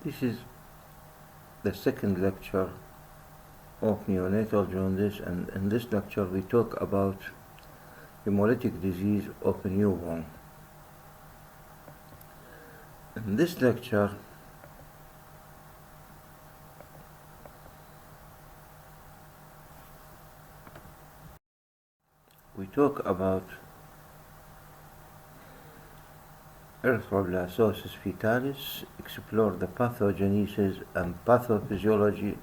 This is the second lecture of neonatal jaundice, and in this lecture we talk about hemolytic disease of a newborn. In this lecture we talk about erythroblastosis fetalis, explore the pathogenesis and pathophysiology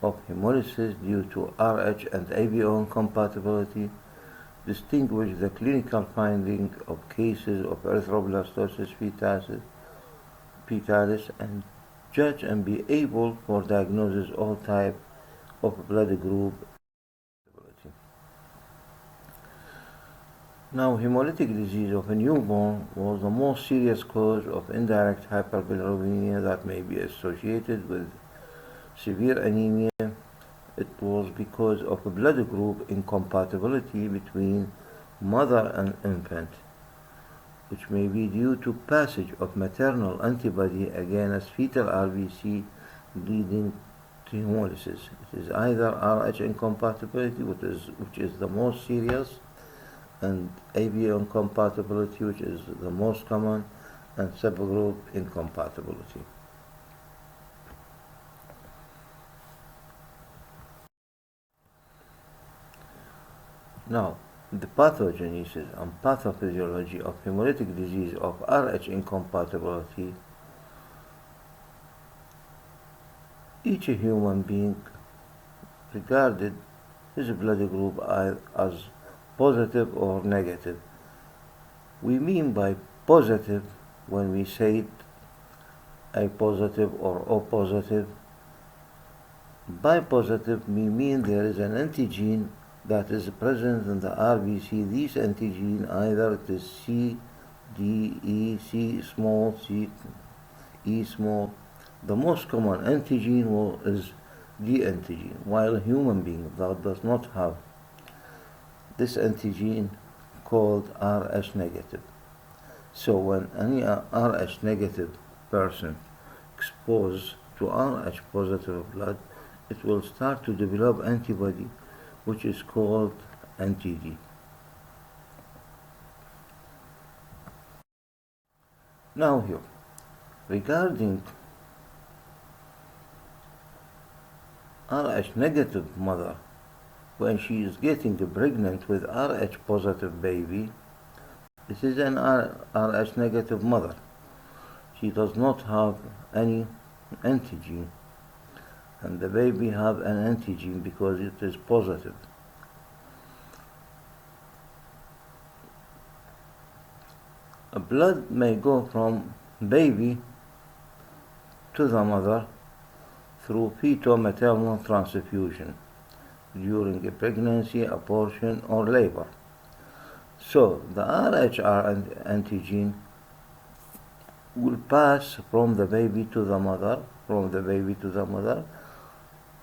of hemolysis due to Rh and ABO incompatibility, distinguish the clinical finding of cases of erythroblastosis fetalis, and judge and be able for diagnosis all type of blood group. Now, hemolytic disease of a newborn was the most serious cause of indirect hyperbilirubinemia that may be associated with severe anemia. It was because of a blood group incompatibility between mother and infant, which may be due to passage of maternal antibody against fetal RBC leading to hemolysis. It is either Rh incompatibility, which is the most serious, and ABO incompatibility, which is the most common, and subgroup incompatibility. Now, the pathogenesis and pathophysiology of hemolytic disease of Rh incompatibility. Each human being regarded his blood group as positive or negative. We mean by positive when we say it A positive or O positive. By positive, we mean there is an antigen that is present in the RBC. This antigen, either it is C, D, E, C small, C, E small. The most common antigen is D antigen, while a human being that does not have this antigen called Rh negative. So when any Rh negative person exposed to Rh positive blood, it will start to develop antibody, which is called anti-D. Now here, regarding Rh negative mother, when she is getting pregnant with Rh positive baby, this is an Rh negative mother. She does not have any antigen, and the baby have an antigen because it is positive. Blood may go from baby to the mother through fetal-maternal transfusion during a pregnancy, abortion, or labor. So the RHR antigen will pass from the baby to the mother,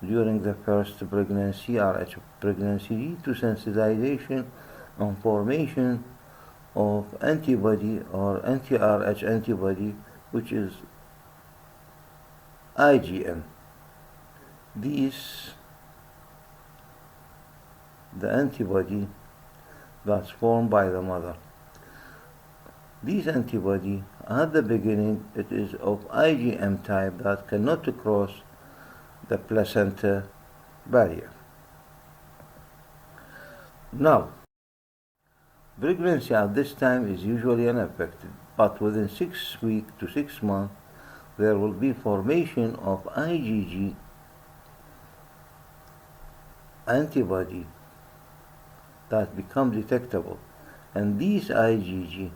during the first pregnancy, Rh pregnancy, to sensitization and formation of antibody or anti-Rh antibody, which is IgM. The antibody that's formed by the mother. These antibody, at the beginning, it is of IgM type that cannot cross the placenta barrier. Now, pregnancy at this time is usually unaffected, but within 6 weeks to 6 months, there will be formation of IgG antibody that become detectable, and these IgG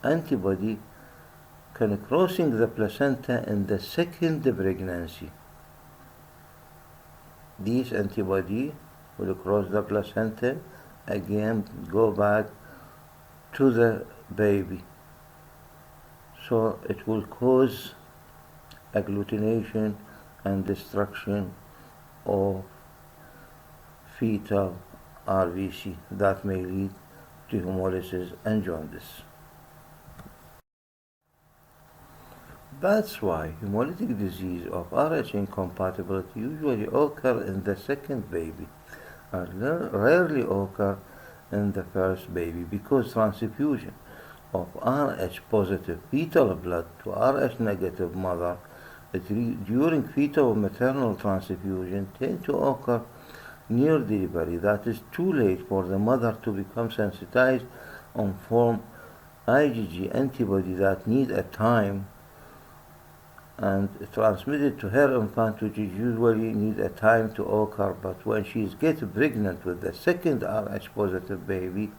antibody can crossing the placenta in the second pregnancy. These antibody will cross the placenta, again go back to the baby. So it will cause agglutination and destruction of fetal RBC that may lead to hemolysis and jaundice. That's why hemolytic disease of Rh incompatibility usually occur in the second baby and rarely occur in the first baby because transfusion of Rh positive fetal blood to Rh negative mother during fetal maternal transfusion tend to occur near delivery. That is too late for the mother to become sensitized on form IgG antibody that need a time and transmitted to her infant, which usually need a time to occur. But when she gets pregnant with the second Rh positive baby,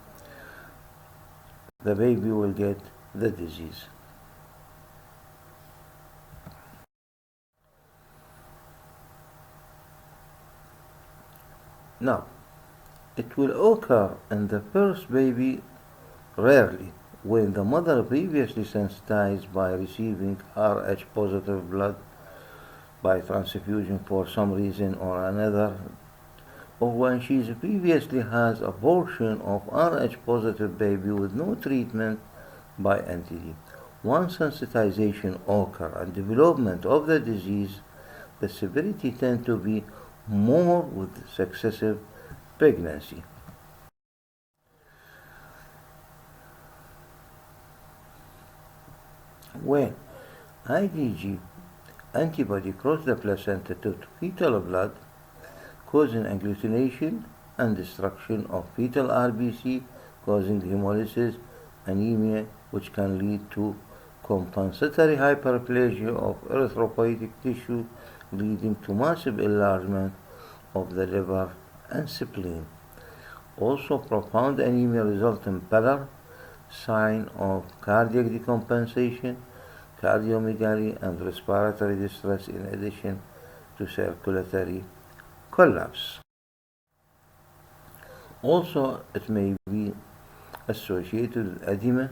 the baby will get the disease. Now, it will occur in the first baby rarely when the mother previously sensitized by receiving Rh positive blood by transfusion for some reason or another, or when she previously has abortion of Rh positive baby with no treatment by NTD. Once sensitization occur and development of the disease, the severity tend to be more with successive pregnancy. When IgG antibody cross the placenta to fetal blood, causing agglutination and destruction of fetal RBC, causing hemolysis, anemia, which can lead to compensatory hyperplasia of erythropoietic tissue, leading to massive enlargement of the liver and spleen. Also, profound anemia results in pallor, sign of cardiac decompensation, cardiomegaly, and respiratory distress in addition to circulatory collapse. Also, it may be associated with edema,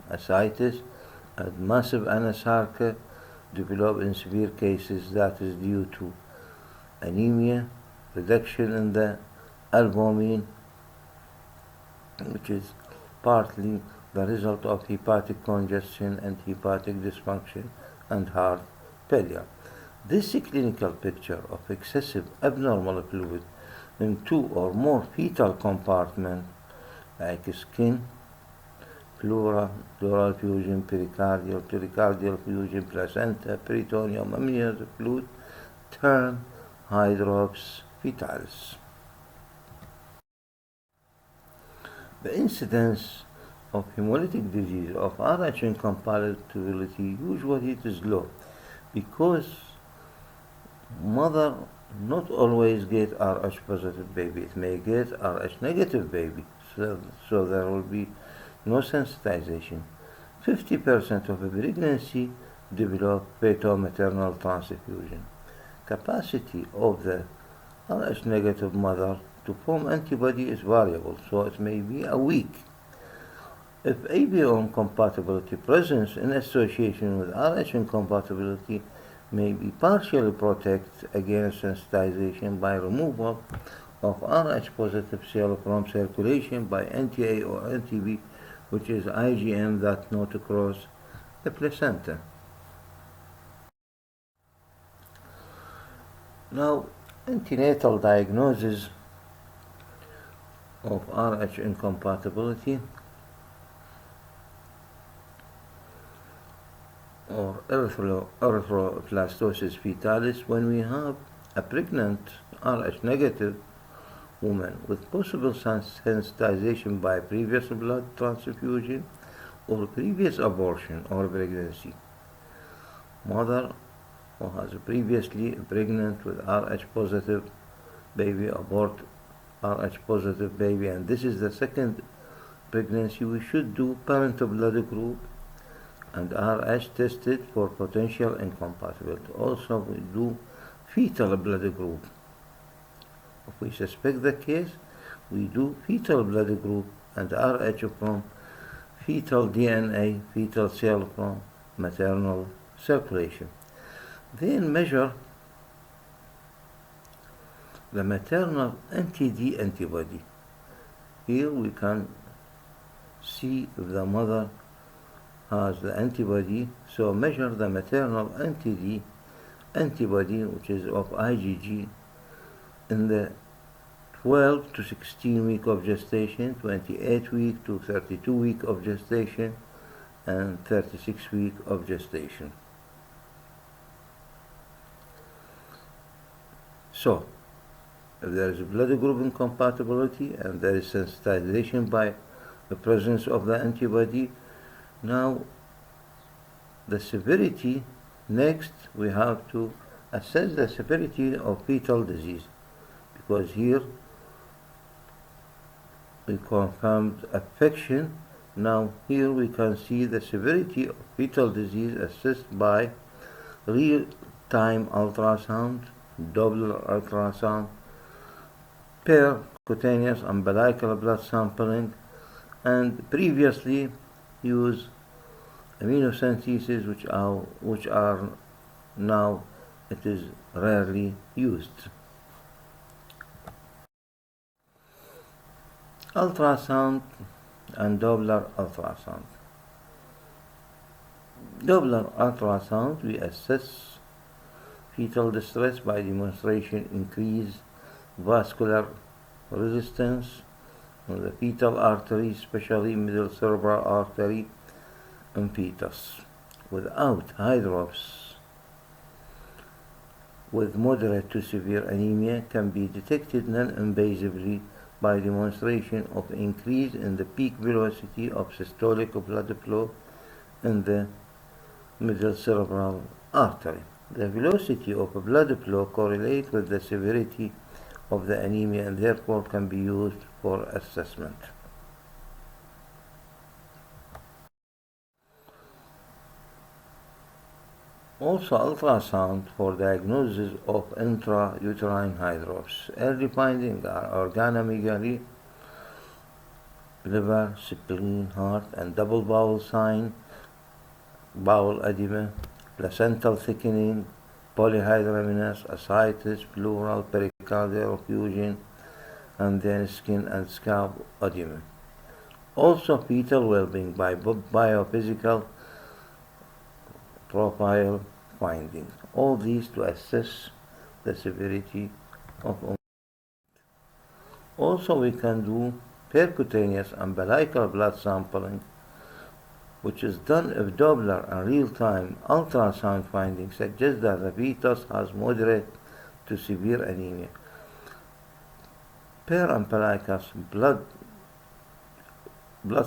ascites, and massive anasarca develop in severe cases that is due to anemia, reduction in the albumin, which is partly the result of hepatic congestion and hepatic dysfunction and heart failure. This clinical picture of excessive abnormal fluid in two or more fetal compartments like skin, pleura, pleural fusion, pericardial fusion, placenta, peritoneum, amniotic fluid, term hydrops fetalis. The incidence of hemolytic disease of Rh incompatibility usually is low because mother not always get Rh positive baby. It may get Rh negative baby, so there will be no sensitization. 50% of a pregnancy develop fetal maternal transfusion. Capacity of the Rh negative mother to form antibody is variable, so it may be a week. If ABO incompatibility presence in association with Rh incompatibility may be partially protected against sensitization by removal of Rh positive cell from circulation by NTA or NTB, which is IgM that not cross the placenta. Now, antenatal diagnosis of Rh incompatibility or erythroplastosis fetalis when we have a pregnant Rh negative woman with possible sensitization by previous blood transfusion or previous abortion or pregnancy. Mother who has previously pregnant with Rh positive baby, abort Rh positive baby, and this is the second pregnancy, we should do parent blood group and Rh tested for potential incompatibility. Also, we do fetal blood group. If we suspect the case, we do fetal blood group and Rh from fetal DNA, fetal cell from maternal circulation. Then measure the maternal NTD antibody. Here we can see if the mother has the antibody, so measure the maternal antibody, which is of IgG, in the 12 to 16 week of gestation, 28 week to 32 week of gestation, and 36 week of gestation. So, if there is a blood group incompatibility and there is sensitization by the presence of the antibody, now the severity, next we have to assess the severity of fetal disease, because here we confirmed affection. Now here we can see the severity of fetal disease assessed by real-time ultrasound, Doppler ultrasound, percutaneous umbilical blood sampling, and previously used amniocentesis, which are now it is rarely used. Ultrasound and Doppler ultrasound. Doppler ultrasound, we assess fetal distress by demonstration increased vascular resistance on the fetal artery, especially middle cerebral artery in fetus, without eye drops. With moderate to severe anemia can be detected non-invasively by demonstration of increase in the peak velocity of systolic blood flow in the middle cerebral artery. The velocity of blood flow correlates with the severity of the anemia and therefore can be used for assessment. Also, ultrasound for diagnosis of intrauterine hydrops. Early findings are organomegaly, liver, spleen, heart, and double bowel sign, bowel edema, placental thickening, polyhydramnios, ascites, pleural, pericardial effusion, and then skin and scalp edema. Also, fetal well-being by biophysical profile findings. All these to assess the severity of illness. Also, we can do percutaneous umbilical blood sampling, which is done if Doppler and real-time ultrasound findings suggest that the fetus has moderate to severe anemia. Per umbilicus blood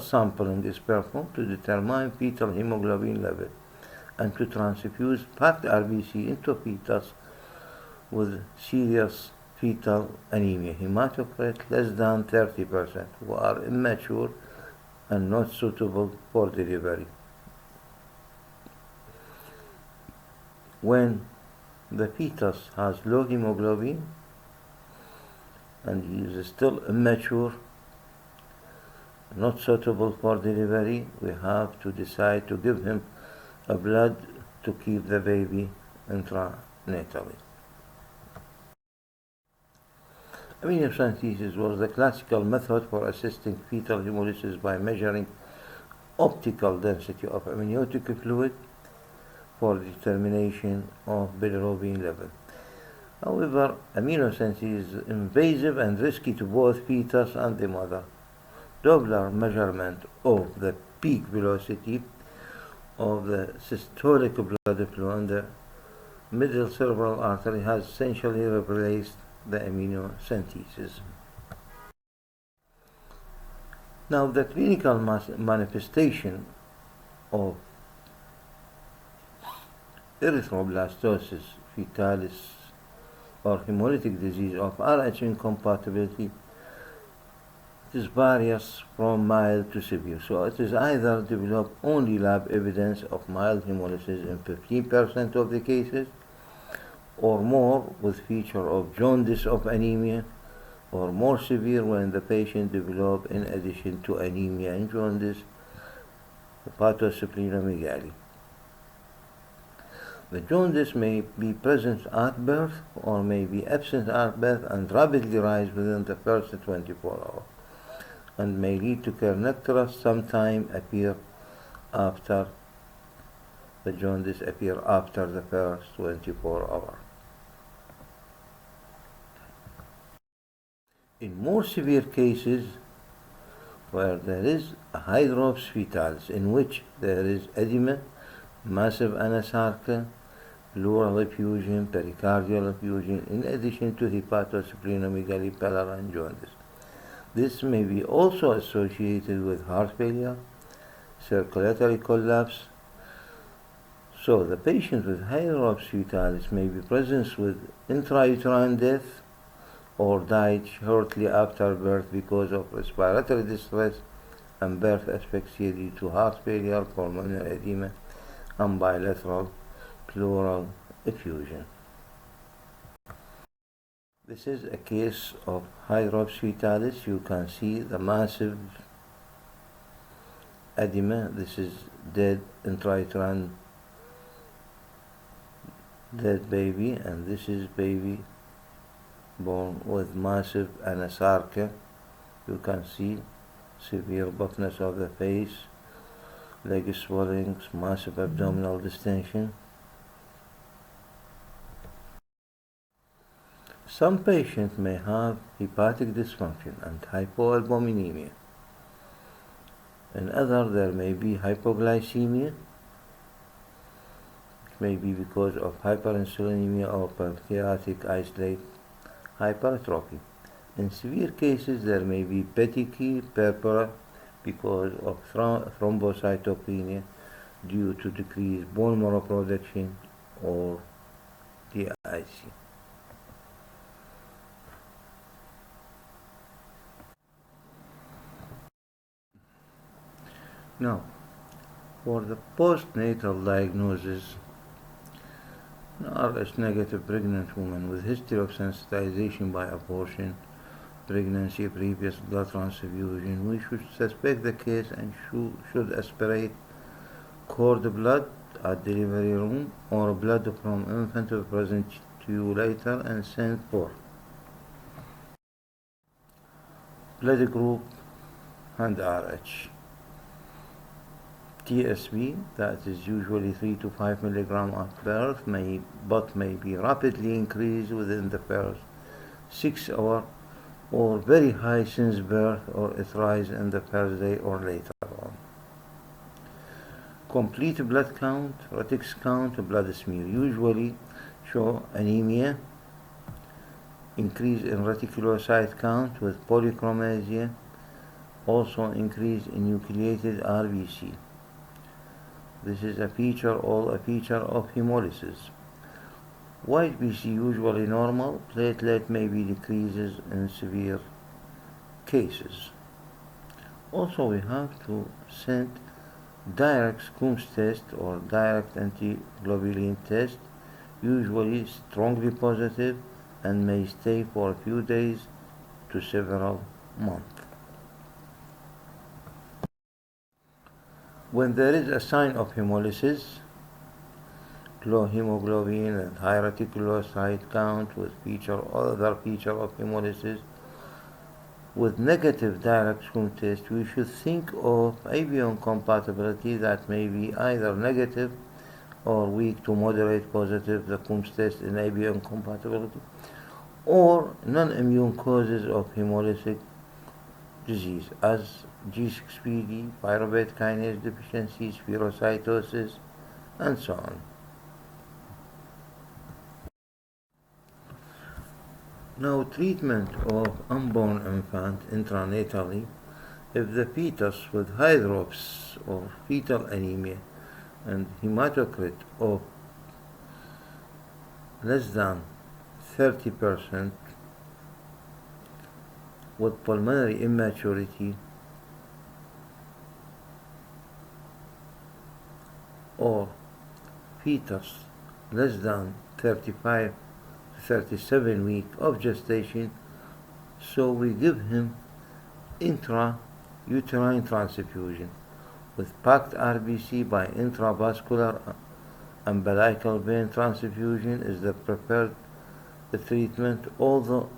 sampling is performed to determine fetal hemoglobin level and to transfuse packed RBC into fetus with serious fetal anemia, hematocrit less than 30%, who are immature and not suitable for delivery. When the fetus has low hemoglobin and he is still immature, not suitable for delivery, we have to decide to give him a blood to keep the baby intranatally. Amniocentesis was the classical method for assisting fetal hemolysis by measuring optical density of amniotic fluid for determination of bilirubin level. However, amniocentesis is invasive and risky to both fetus and the mother. Doppler measurement of the peak velocity of the systolic blood flow in the middle cerebral artery has essentially replaced the amniocentesis. Now, the clinical manifestation of erythroblastosis fetalis or hemolytic disease of Rh incompatibility is various from mild to severe. So it is either develop only lab evidence of mild hemolysis in 15% of the cases, or more with feature of jaundice of anemia, or more severe when the patient develop in addition to anemia and jaundice, hepatosplenomegaly. The jaundice may be present at birth or may be absent at birth and rapidly rise within the first 24 hours and may lead to kernicterus, sometime appear after the jaundice appear after the first 24 hours. In more severe cases, where there is a hydrops fetalis in which there is edema, massive anasarca, pleural effusion, pericardial effusion, in addition to hepatosplenomegaly, pallor, and jaundice. This may be also associated with heart failure, circulatory collapse. So the patient with hydrops fetalis may be present with intrauterine death or died shortly after birth because of respiratory distress and birth asphyxia due to heart failure, pulmonary edema, and bilateral pleural effusion. This is a case of hydrops fetalis. You can see the massive edema. This is dead intrauterine dead baby, and this is baby born with massive anasarca. You can see severe buffness of the face, leg swellings, massive abdominal distension. Some patients may have hepatic dysfunction and hypoalbuminemia. In others, there may be hypoglycemia, which may be because of hyperinsulinemia or pancreatic islet hypertrophy. In severe cases, there may be petechiae purpura because of thrombocytopenia due to decreased bone marrow production or DIC. Now, for the postnatal diagnosis, an Rh-negative pregnant woman with history of sensitization by abortion, pregnancy, previous blood transfusion, we should suspect the case and should aspirate cord blood at delivery room or blood from infant present to you later and send for blood group and Rh. TSB, that is usually 3 to 5 milligram at birth, but may be rapidly increased within the first 6 hours or very high since birth, or it rises in the first day or later on. Complete blood count, retics count, blood smear usually show anemia, increase in reticulocyte count with polychromasia, also increase in nucleated RBC. This is a feature of hemolysis. White BC usually normal, platelet may be decreases in severe cases. Also, we have to send direct Coombs test or direct antiglobulin test, usually strongly positive and may stay for a few days to several months. When there is a sign of hemolysis, low hemoglobin and high reticulocyte count with other feature of hemolysis, with negative direct Coombs test, we should think of avian compatibility that may be either negative or weak to moderate positive, the Coombs test in avian compatibility, or non-immune causes of hemolytic disease as G6PD, pyruvate kinase deficiency, spherocytosis, and so on. Now, treatment of unborn infant intranatally if the fetus with hydrops or fetal anemia and hematocrit of less than 30% with pulmonary immaturity or fetus less than 35 to 37 weeks of gestation, so we give him intrauterine transfusion with packed RBC by intravascular umbilical vein transfusion is the preferred treatment, although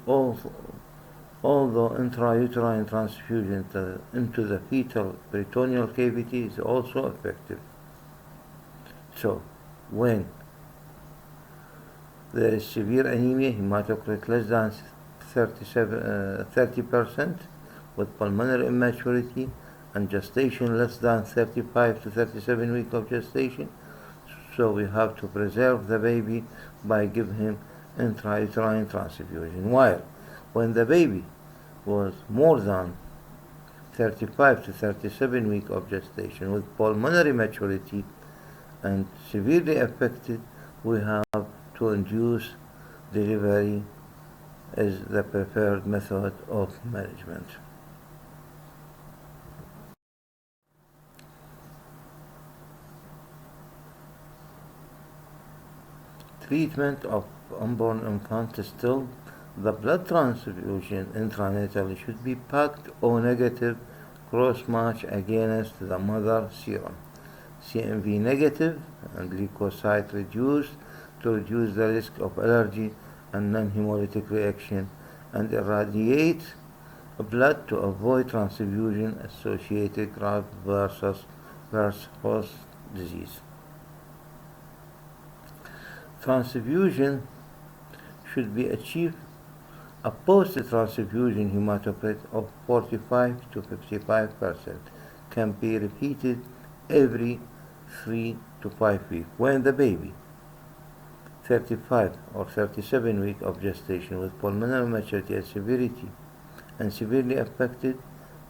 although intrauterine transfusion into the fetal peritoneal cavity is also effective. So, when there is severe anemia, hematocrit less than 30% with pulmonary immaturity, and gestation less than 35 to 37 weeks of gestation, so we have to preserve the baby by giving him intrauterine transfusion. While when the baby was more than 35 to 37 weeks of gestation with pulmonary maturity and severely affected, we have to induce delivery as the preferred method of management. Treatment of unborn infant still, the blood transfusion intranatally should be packed O negative cross-match against the mother serum. CMV negative and leukocyte reduced to reduce the risk of allergy and non-hemolytic reaction, and irradiate blood to avoid transfusion associated graft versus host disease. Transfusion should be achieved a post-transfusion hematocrit of 45 to 55%, can be repeated every 3 to 5 weeks. When the baby 35 or 37 weeks of gestation with pulmonary maturity and severity and severely affected,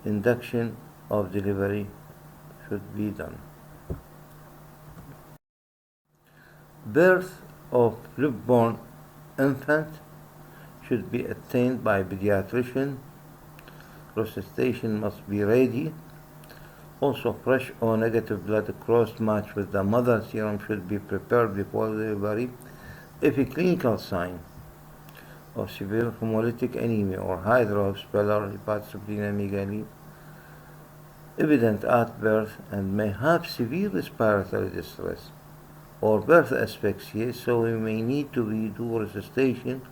induction of delivery should be done. Birth of newborn infant should be attained by pediatrician. Resuscitation must be ready. Also, fresh or negative blood cross-match with the mother serum should be prepared before delivery. If a clinical sign of severe hemolytic anemia or hydrocephalus hepatosplenomegaly evident at birth and may have severe respiratory distress or birth asphyxia, so we may need to redo resuscitation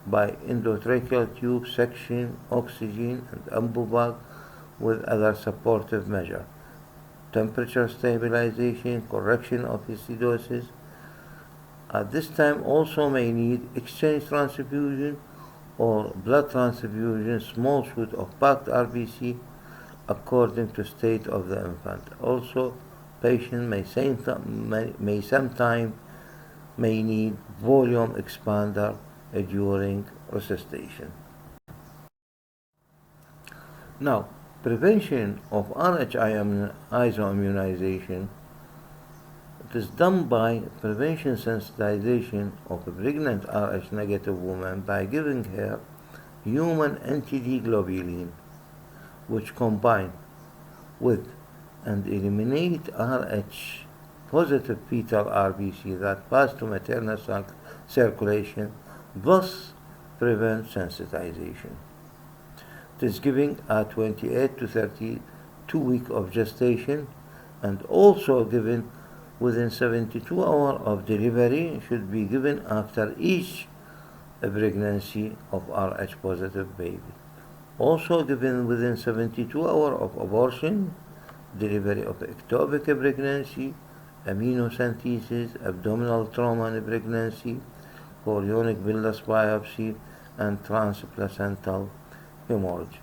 by endotracheal tube section, oxygen, and ambubag with other supportive measures. Temperature stabilization, correction of acidosis. At this time also may need exchange transfusion or blood transfusion, small shoot of packed RBC according to state of the infant. Also, patient may sometime need volume expander during resuscitation. Now, prevention of RHI isoimmunization, it is done by prevention sensitization of a pregnant Rh negative woman by giving her human anti-D globulin, which combine with and eliminate Rh positive fetal RBC that pass to maternal circulation, thus prevent sensitization. It is given at 28 to 32 weeks of gestation and also given within 72 hours of delivery, should be given after each pregnancy of Rh positive baby. Also given within 72 hours of abortion, delivery of ectopic pregnancy, amniocentesis, abdominal trauma in pregnancy, chorionic villus biopsy, and transplacental hemorrhage.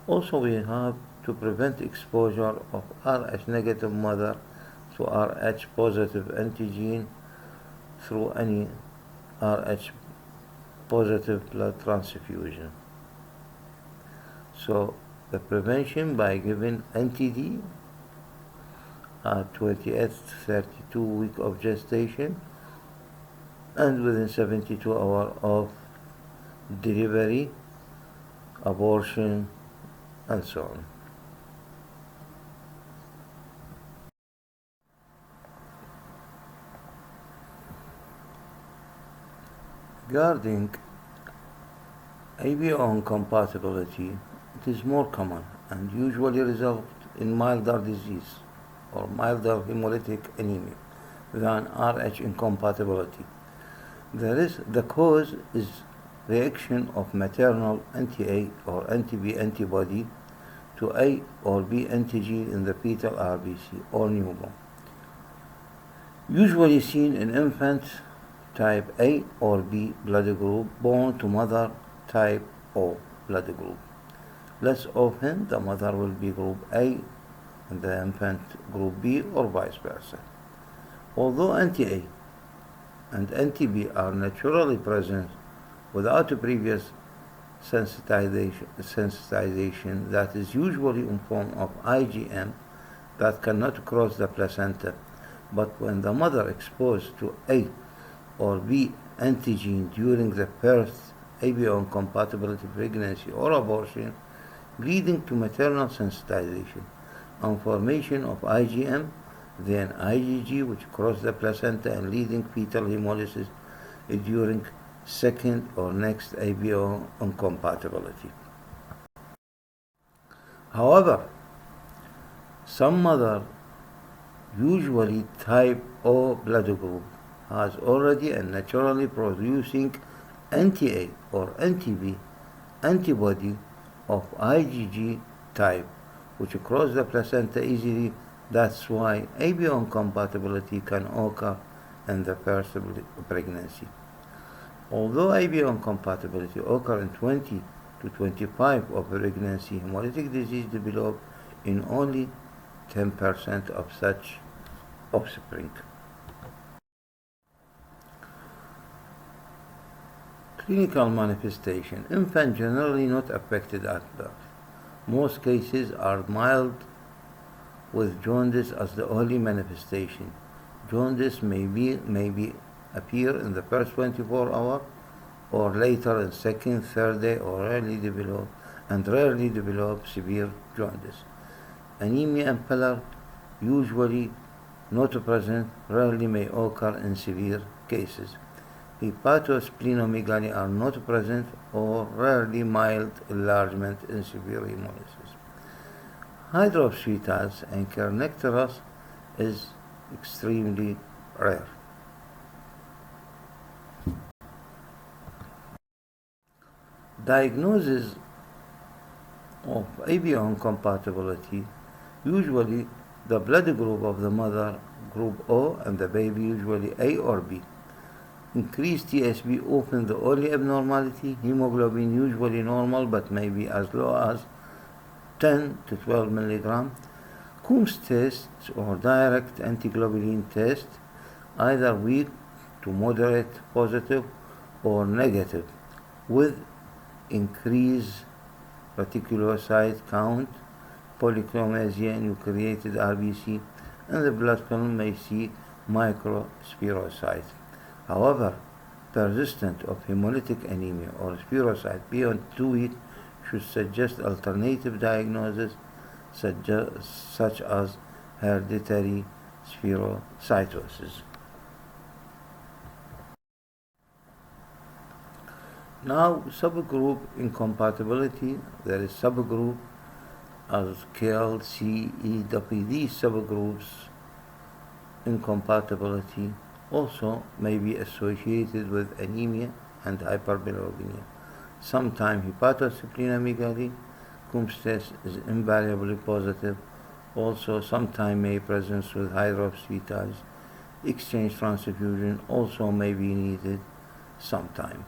Also, we have to prevent exposure of Rh negative mother to Rh positive antigen through any Rh positive blood transfusion. So, the prevention by giving anti-D at 28 to 32 weeks of gestation and within 72 hours of delivery, abortion, and so on. Regarding ABO incompatibility, it is more common and usually results in milder disease or milder hemolytic anemia than Rh incompatibility. The cause is reaction of maternal anti-A or anti-B antibody to A or B antigen in the fetal RBC or newborn. Usually seen in infant type A or B blood group born to mother type O blood group. Less often, the mother will be group A and the infant group B or vice versa. Although anti-A and anti-B are naturally present without a previous sensitization that is usually in form of IgM that cannot cross the placenta, but when the mother exposed to A or B antigen during the first ABO incompatibility pregnancy or abortion, leading to maternal sensitization and formation of IgM, then IgG, which cross the placenta and leading fetal hemolysis during second or next ABO incompatibility. However, some mother, usually type O blood group, has already and naturally producing anti-A or anti-B antibody of IgG type, which cross the placenta easily. That's why ABO incompatibility can occur in the first pregnancy. Although ABO incompatibility occurs in 20 to 25 of pregnancy, hemolytic disease develops in only 10% of such offspring. Clinical manifestation. Infant generally not affected at birth. Most cases are mild with jaundice as the only manifestation. Jaundice may appear in the first 24 hours or later in second, third day, or rarely develop severe jaundice. Anemia and pallor usually not present, rarely may occur in severe cases. Hepatosplenomegaly are not present or rarely mild enlargement in severe hemolysis. Hydrops foetus and Carnecterus is extremely rare. Diagnosis of ABO incompatibility, usually the blood group of the mother, group O, and the baby, usually A or B. Increased TSB often the only abnormality. Hemoglobin usually normal but may be as low as 10 to 12 milligram. Coombs test or direct antiglobulin test, either weak to moderate positive or negative, with increased reticulocyte count, polychromasia, nucleated RBC, and the blood film may see microspherocyte. However, persistence of hemolytic anemia or spherocyte beyond 2 weeks should suggest alternative diagnosis such as hereditary spherocytosis. Now, subgroup incompatibility, there is subgroup as K, C, E, W. These subgroups incompatibility also may be associated with anemia and hyperbilirubinemia. Sometimes hepatosplenomegaly, Coombs test is invariably positive. Also, sometimes may present with hydrops foetus. Exchange transfusion also may be needed sometime.